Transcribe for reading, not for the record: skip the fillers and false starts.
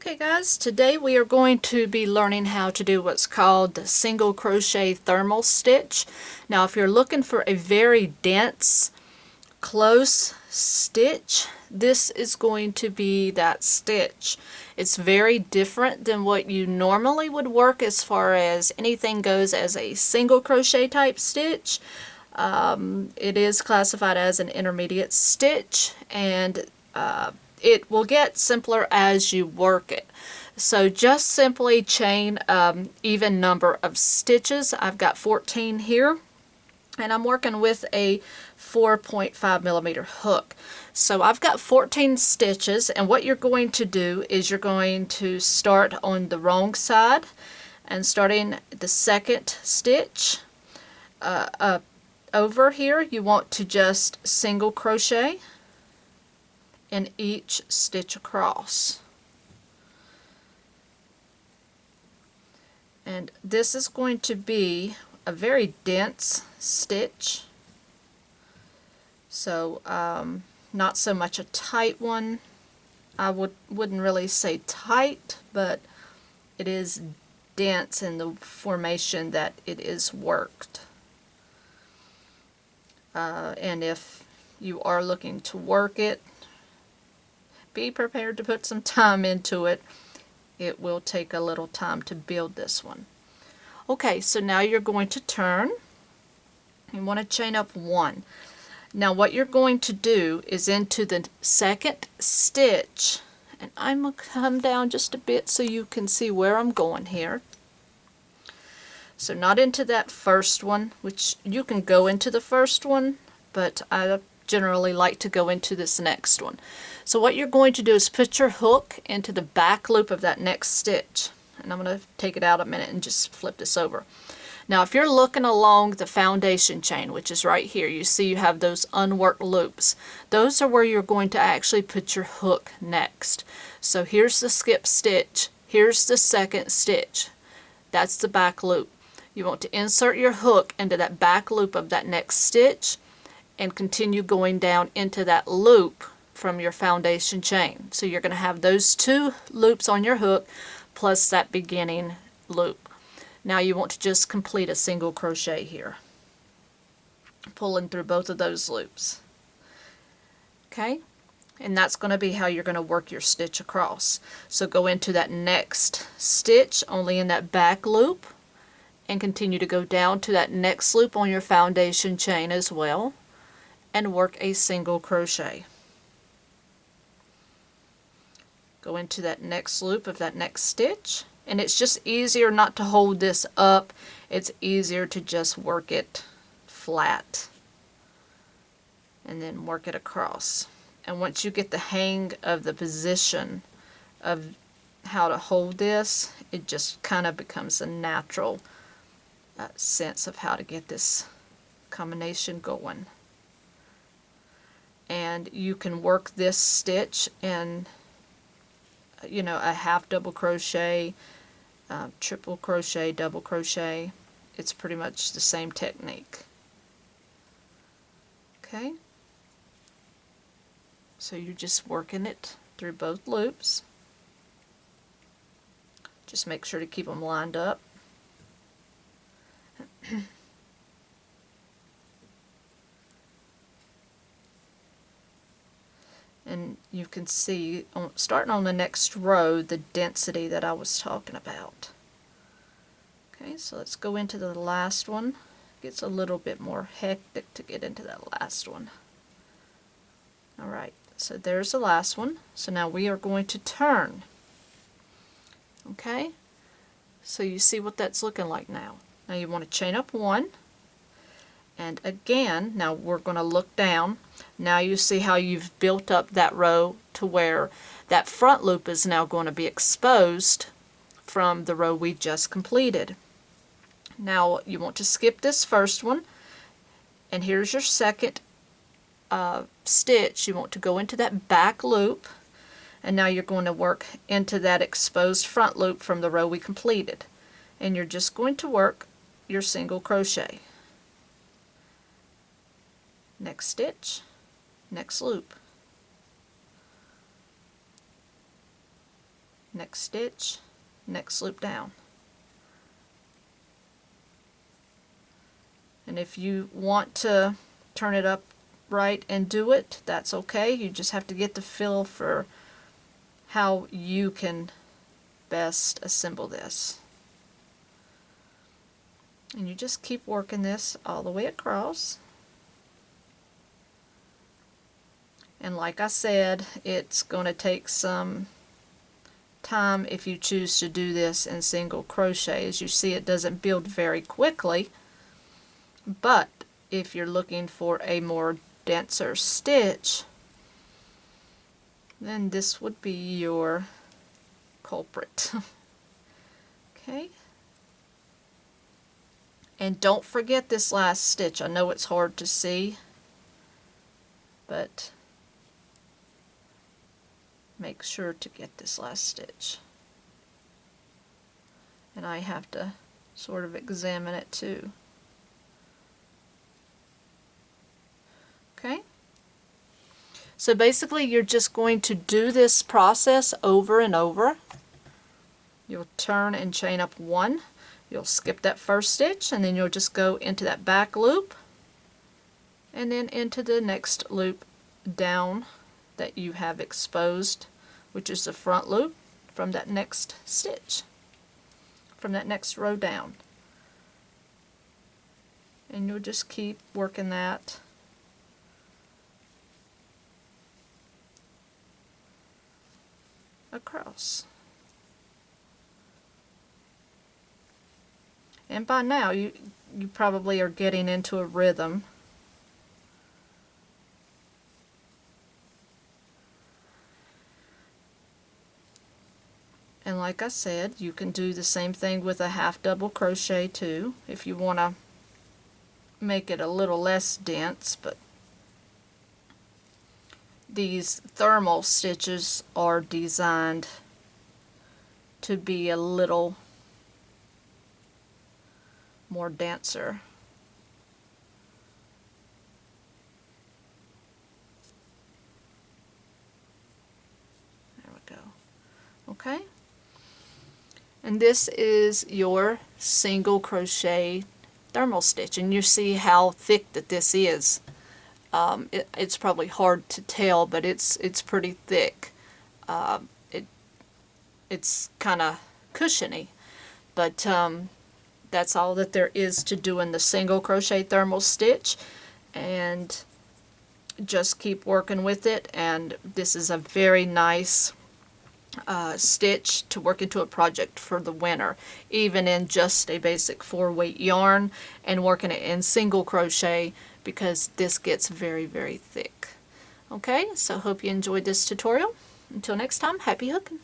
Okay guys, today we are going to be learning how to do what's called the single crochet thermal stitch. Now if you're looking for a very dense, close stitch, this is going to be that stitch. It's very different than what you normally would work as far as anything goes as a single crochet type stitch. It is classified as an intermediate stitch, and it will get simpler as you work it. So just simply chain even number of stitches. I've got 14 here, and I'm working with a 4.5 millimeter hook. So I've got 14 stitches, and what you're going to do is you're going to start on the wrong side, and starting the second stitch over here, you want to just single crochet in each stitch across. And this is going to be a very dense stitch, so not so much a tight one. I wouldn't really say tight, but it is dense in the formation that it is worked. And if you are looking to work it, be prepared to put some time into it. It will take a little time to build this one. Okay, so now you're going to turn. You want to chain up one. Now what you're going to do is into the second stitch, and I'm going to come down just a bit so you can see where I'm going here. So not into that first one, which you can go into the first one, but I generally like to go into this next one. So what you're going to do is put your hook into the back loop of that next stitch. And I'm going to take it out a minute and just flip this over. Now if you're looking along the foundation chain, which is right here, you see you have those unworked loops. Those are where you're going to actually put your hook next. So here's the skip stitch, here's the second stitch. That's the back loop. You want to insert your hook into that back loop of that next stitch and continue going down into that loop from your foundation chain. So you're going to have those two loops on your hook plus that beginning loop. Now you want to just complete a single crochet here, pulling through both of those loops. Okay, and that's going to be how you're going to work your stitch across. So go into that next stitch only in that back loop and continue to go down to that next loop on your foundation chain as well, and work a single crochet. Go into that next loop of that next stitch, and it's just easier not to hold this up. It's easier to just work it flat and then work it across. And once you get the hang of the position of how to hold this, it just kind of becomes a natural sense of how to get this combination going. And you can work this stitch in, you know, a half double crochet, triple crochet, double crochet. It's pretty much the same technique. Okay, so you're just working it through both loops. Just make sure to keep them lined up. And you can see, starting on the next row, the density that I was talking about. Okay, so let's go into the last one. It gets a little bit more hectic to get into that last one. Alright, so there's the last one. So now we are going to turn. Okay, so you see what that's looking like now. Now you want to chain up one. And again, now we're going to look down. Now you see how you've built up that row to where that front loop is now going to be exposed from the row we just completed. Now you want to skip this first one, and here's your second stitch. You want to go into that back loop, and now you're going to work into that exposed front loop from the row we completed. And you're just going to work your single crochet. Next stitch, next loop. next stitch, next loop down. And if you want to turn it up right and do it, that's okay. You just have to get the feel for how you can best assemble this. And you just keep working this all the way across. And like I said, it's going to take some time if you choose to do this in single crochet. As you see, it doesn't build very quickly, but if you're looking for a more denser stitch, then this would be your culprit. Okay. And don't forget this last stitch. I know it's hard to see, but make sure to get this last stitch. And I have to sort of examine it too. Okay? So basically you're just going to do this process over and over. You'll turn and chain up one. You'll skip that first stitch, and then you'll just go into that back loop and then into the next loop down that you have exposed, which is the front loop from that next stitch, from that next row down. And you'll just keep working that across. And by now you probably are getting into a rhythm. And like I said, you can do the same thing with a half double crochet too, if you want to make it a little less dense. But these thermal stitches are designed to be a little more denser. There we go. Okay. And this is your single crochet thermal stitch, and you see how thick that this is. It's probably hard to tell, but it's pretty thick. It's kind of cushiony, but that's all that there is to doing the single crochet thermal stitch, and just keep working with it. And this is a very nice stitch to work into a project for the winter, even in just a basic 4-weight yarn, and working it in single crochet, because this gets very, very thick. Okay, so hope you enjoyed this tutorial. Until next time, happy hooking!